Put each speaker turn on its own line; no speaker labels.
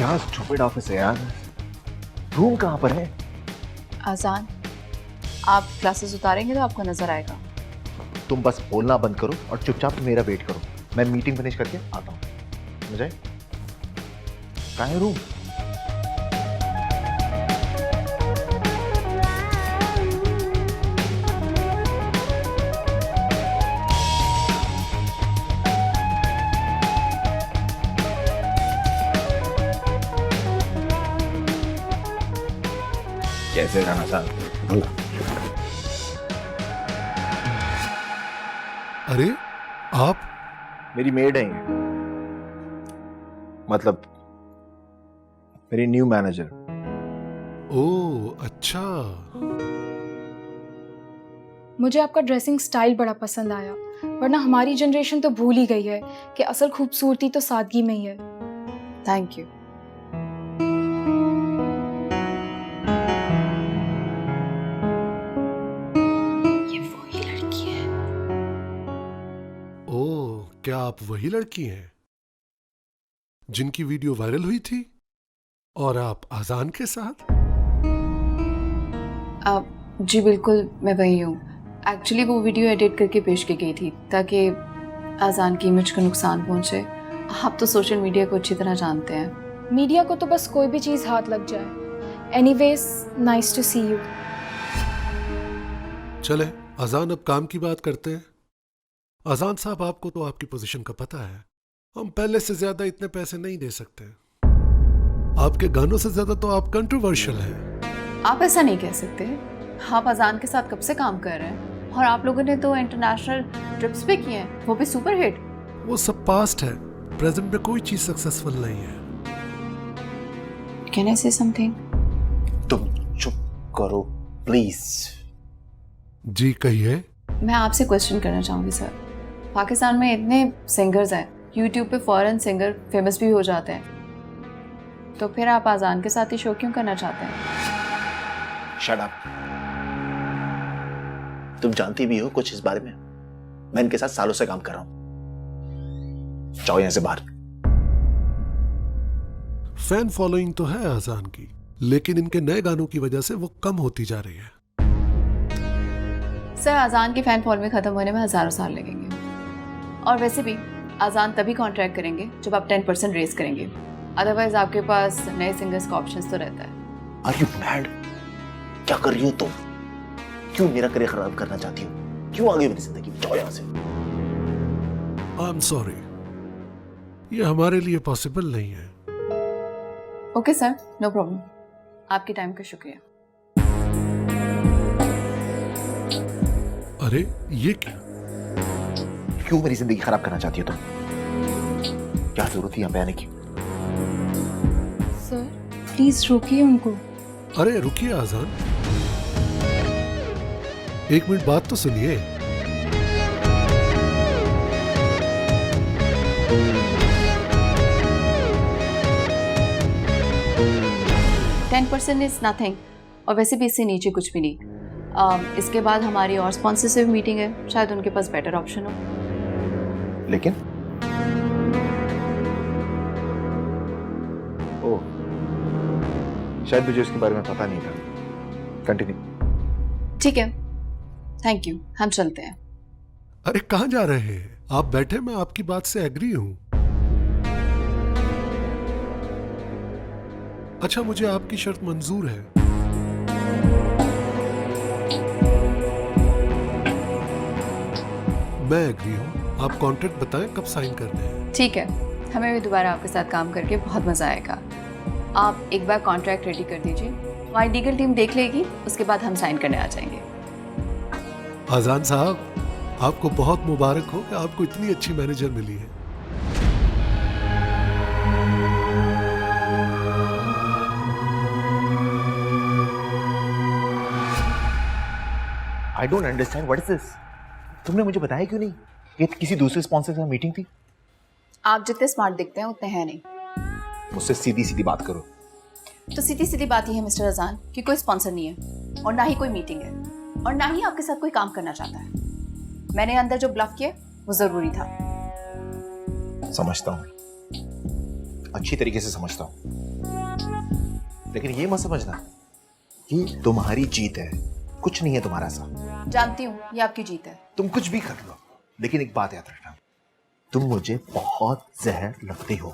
क्या stupid office है यार। रूम कहाँ पर है?
आसान, आप क्लासेस उतारेंगे तो आपको नजर आएगा।
तुम बस बोलना बंद करो और चुपचाप मेरा वेट करो। मैं मीटिंग फिनिश करके आता हूँ। समझ आए? कहाँ है रूम? कैसे रहना साहब?
अरे आप?
मेरी मेड है ये। मतलब मेरी न्यू मैनेजर।
ओह अच्छा।
मुझे आपका ड्रेसिंग स्टाइल बड़ा पसंद आया, वरना हमारी जनरेशन तो भूल ही गई है कि असल खूबसूरती तो सादगी में ही है।
Thank you. ये वही लड़की है।
ओह, क्या आप वही लड़की हैं जिनकी वीडियो वायरल हुई थी और आप अजान के साथ?
जी बिल्कुल, मैं वही हूँ। एक्चुअली वो वीडियो एडिट करके पेश की गई थी ताकि आज़ान की इमेज को नुकसान पहुँचे। आप तो सोशल मीडिया को अच्छी तरह जानते हैं।
मीडिया को तो बस कोई भी चीज़ हाथ लग जाए। Anyways, nice to see you.
चले अजान, अब काम की बात करते हैं। अजान साहब, आपको तो आपकी पोजीशन का पता है, हम पहले से ज्यादा इतने पैसे नहीं दे सकते। आपके गानों से ज्यादा तो आप कंट्रोवर्शियल हैं।
आप ऐसा नहीं कह सकते। आप अजान के साथ कब से काम कर रहे हैं और आप लोगों ने तो इंटरनेशनल ट्रिप्स पे किए हैं, वो भी सुपर हिट।
वो सब पास्ट है, प्रेजेंट में कोई चीज सक्सेसफुल नहीं है।
कैन आई से समथिंग?
तुम चुप करो प्लीज।
जी कहिए।
मैं आपसे क्वेश्चन करना चाहूँगी सर। पाकिस्तान में इतने सिंगर्स हैं, यूट्यूब पे फॉरेन सिंगर फेमस भी हो जाते हैं, तो फिर आप आज़ान के साथ ही शो क्यों करना चाहते हैं?
Shut up. तुम जानती भी हो कुछ इस बारे में। मैं इनके साथ सालों से काम कर रहा हूं। जाओ यहां से बाहर।
फैन फॉलोइंग तो है अजान की, लेकिन इनके नए गानों की वजह से वो कम होती जा रही है।
सर, आज़ान की फ़ैन फॉलोइंग ख़त्म होने में हज़ारों साल लगेंगे। और वैसे भी आज़ान तभी कॉन्ट्रैक्ट करेंगे जब आप 10% रेस करेंगे, अदरवाइज आपके पास नए सिंगर्स का ऑप्शंस तो रहता है।
Are you mad? क्या कर रही हो तुम? क्यों मेरा करियर खराब करना चाहती हो? क्यों आगे मेरी जिंदगी? जाओ यहां से।
आई एम सॉरी, ये हमारे लिए पॉसिबल नहीं है।
Okay sir, no problem. आपके टाइम का शुक्रिया।
अरे ये क्या?
क्यों मेरी जिंदगी खराब करना चाहती हो तुम? क्या जरूरत थी यहां पे आने की?
सर प्लीज रोकिए उनको।
अरे रुकिए आजान, एक मिनट बात तो सुनिए।
%10 इज नथिंग, और वैसे भी इससे नीचे कुछ भी नहीं। इसके बाद हमारी और स्पॉन्सर से भी मीटिंग है, शायद उनके पास बेटर ऑप्शन हो।
लेकिन ओह, शायद मुझे उसके बारे में पता नहीं था। कंटिन्यू।
ठीक है, थैंक यू, हम चलते हैं।
अरे कहाँ जा रहे हैं आप? बैठे, मैं आपकी बात से एग्री हूं। अच्छा, मुझे आपकी शर्त मंजूर है। मैं एग्री हूं। आप कॉन्ट्रैक्ट बताएं कब साइन करने हैं।
ठीक है, हमें भी दोबारा आपके साथ काम करके बहुत मज़ा आएगा। आप एक बार कॉन्ट्रैक्ट रेडी कर दीजिए, हमारी लीगल टीम देख लेगी, उसके बाद हम साइन करने आ जाएंगे।
आजान साहब, आपको बहुत मुबारक हो कि आपको इतनी अच्छी मैनेजर मिली है।
I don't understand what is this. तुमने मुझे बताया क्यों नहीं? ये किसी दूसरे स्पॉन्सर के साथ मीटिंग थी।
आप जितने स्मार्ट दिखते हैं उतने हैं नहीं।
मुझसे सीधी सीधी बात करो।
तो सीधी सीधी बात ही है मिस्टर अजान कि कोई स्पॉन्सर नहीं है और ना ही कोई मीटिंग है और ना ही आपके साथ कोई काम करना चाहता है। मैंने अंदर जो ब्लफ किया वो जरूरी था।
समझता हूँ, अच्छी तरीके से समझता हूँ। लेकिन ये मत समझना कि तुम्हारी जीत है, कुछ नहीं है तुम्हारा सा।
जानती हूँ ये आपकी जीत है।
तुम कुछ भी कर लो, लेकिन एक बात याद रखना, तुम मुझे बहुत जहर लगती हो।